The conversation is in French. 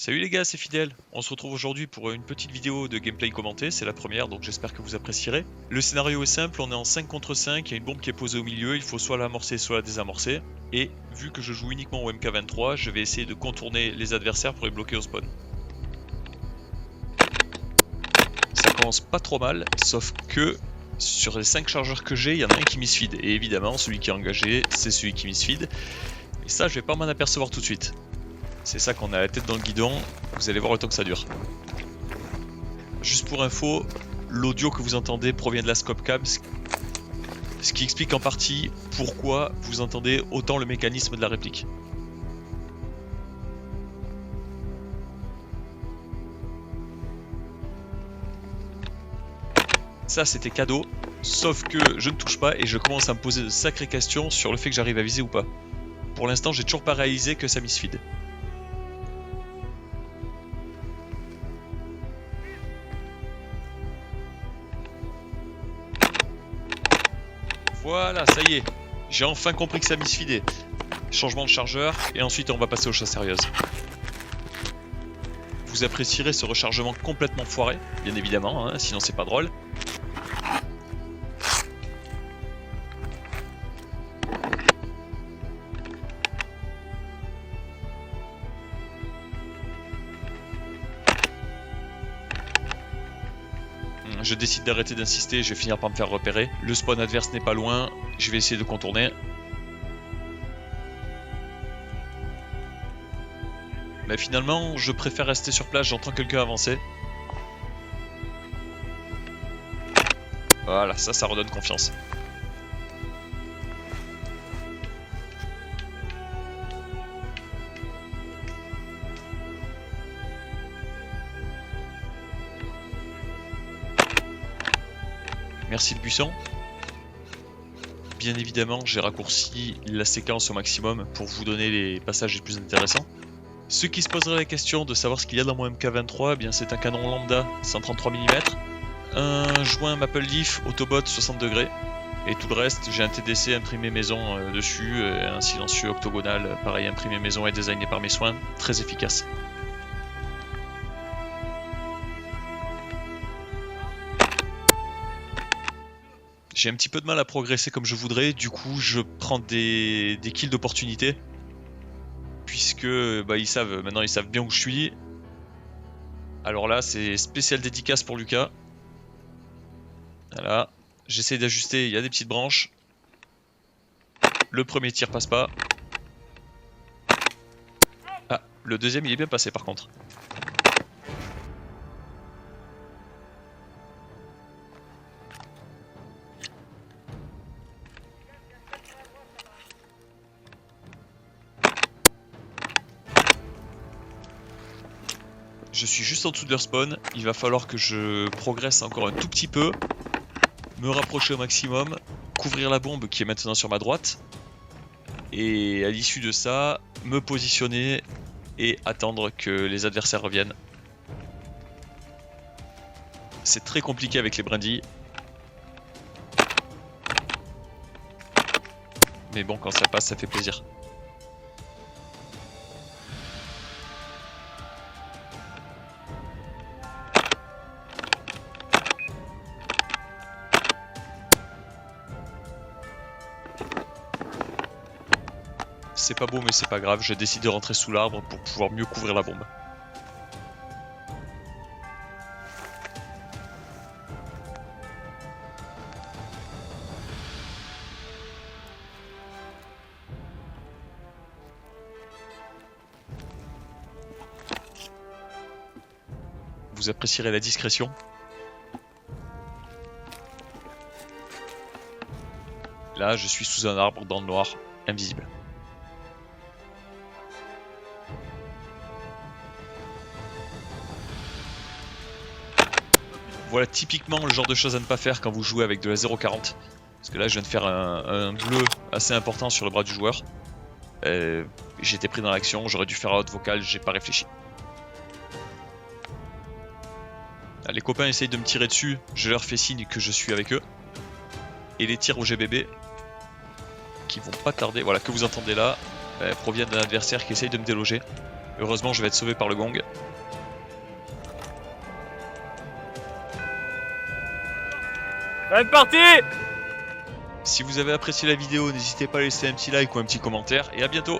Salut les gars, c'est Fidèle. On se retrouve aujourd'hui pour une petite vidéo de gameplay commenté, c'est la première donc j'espère que vous apprécierez. Le scénario est simple, on est en 5 contre 5, il y a une bombe qui est posée au milieu, il faut soit l'amorcer soit la désamorcer. Et vu que je joue uniquement au MK23, je vais essayer de contourner les adversaires pour les bloquer au spawn. Ça commence pas trop mal, sauf que sur les 5 chargeurs que j'ai, il y en a un qui misfeed. Et évidemment, celui qui est engagé, c'est celui qui misfeed. Et ça, je vais pas m'en apercevoir tout de suite. C'est ça qu'on a la tête dans le guidon, vous allez voir le temps que ça dure. Juste pour info, l'audio que vous entendez provient de la Scopcam, ce qui explique en partie pourquoi vous entendez autant le mécanisme de la réplique. Ça c'était cadeau, sauf que je ne touche pas et je commence à me poser de sacrées questions sur le fait que j'arrive à viser ou pas. Pour l'instant, j'ai toujours pas réalisé que ça misfeed. Voilà, ça y est, j'ai enfin compris que ça misfeedait. Changement de chargeur, et ensuite on va passer aux choses sérieuses. Vous apprécierez ce rechargement complètement foiré, bien évidemment, hein, sinon c'est pas drôle. Je décide d'arrêter d'insister, je vais finir par me faire repérer. Le spawn adverse n'est pas loin, je vais essayer de contourner. Mais finalement, je préfère rester sur place, j'entends quelqu'un avancer. Voilà, ça redonne confiance. Merci le buisson. Bien évidemment, j'ai raccourci la séquence au maximum pour vous donner les passages les plus intéressants. Ceux qui se poseraient la question de savoir ce qu'il y a dans mon MK23, eh bien c'est un canon lambda 133 mm, un joint Maple Leaf Autobot 60 degrés, et tout le reste, j'ai un TDC imprimé maison dessus, un silencieux octogonal, pareil imprimé maison et designé par mes soins, très efficace. J'ai un petit peu de mal à progresser comme je voudrais, du coup je prends des kills d'opportunité. Puisque maintenant ils savent bien où je suis. Alors là c'est spécial dédicace pour Lucas. Voilà, j'essaie d'ajuster, il y a des petites branches. Le premier tir passe pas. Ah, le deuxième il est bien passé par contre. Je suis juste en dessous de leur spawn, il va falloir que je progresse encore un tout petit peu, me rapprocher au maximum, couvrir la bombe qui est maintenant sur ma droite, et à l'issue de ça, me positionner et attendre que les adversaires reviennent. C'est très compliqué avec les brindilles. Mais bon, quand ça passe, ça fait plaisir. C'est pas beau mais c'est pas grave, je décide de rentrer sous l'arbre pour pouvoir mieux couvrir la bombe. Vous apprécierez la discrétion. Là, je suis sous un arbre dans le noir, invisible. Voilà typiquement le genre de choses à ne pas faire quand vous jouez avec de la 0.40. Parce que là je viens de faire un bleu assez important sur le bras du joueur. J'étais pris dans l'action, j'aurais dû faire à haute vocale, j'ai pas réfléchi. Les copains essayent de me tirer dessus, je leur fais signe que je suis avec eux. Et les tirs au GBB, qui vont pas tarder, voilà, que vous entendez là, proviennent d'un adversaire qui essaye de me déloger. Heureusement, je vais être sauvé par le gong. C'est parti! Si vous avez apprécié la vidéo, n'hésitez pas à laisser un petit like ou un petit commentaire, et à bientôt!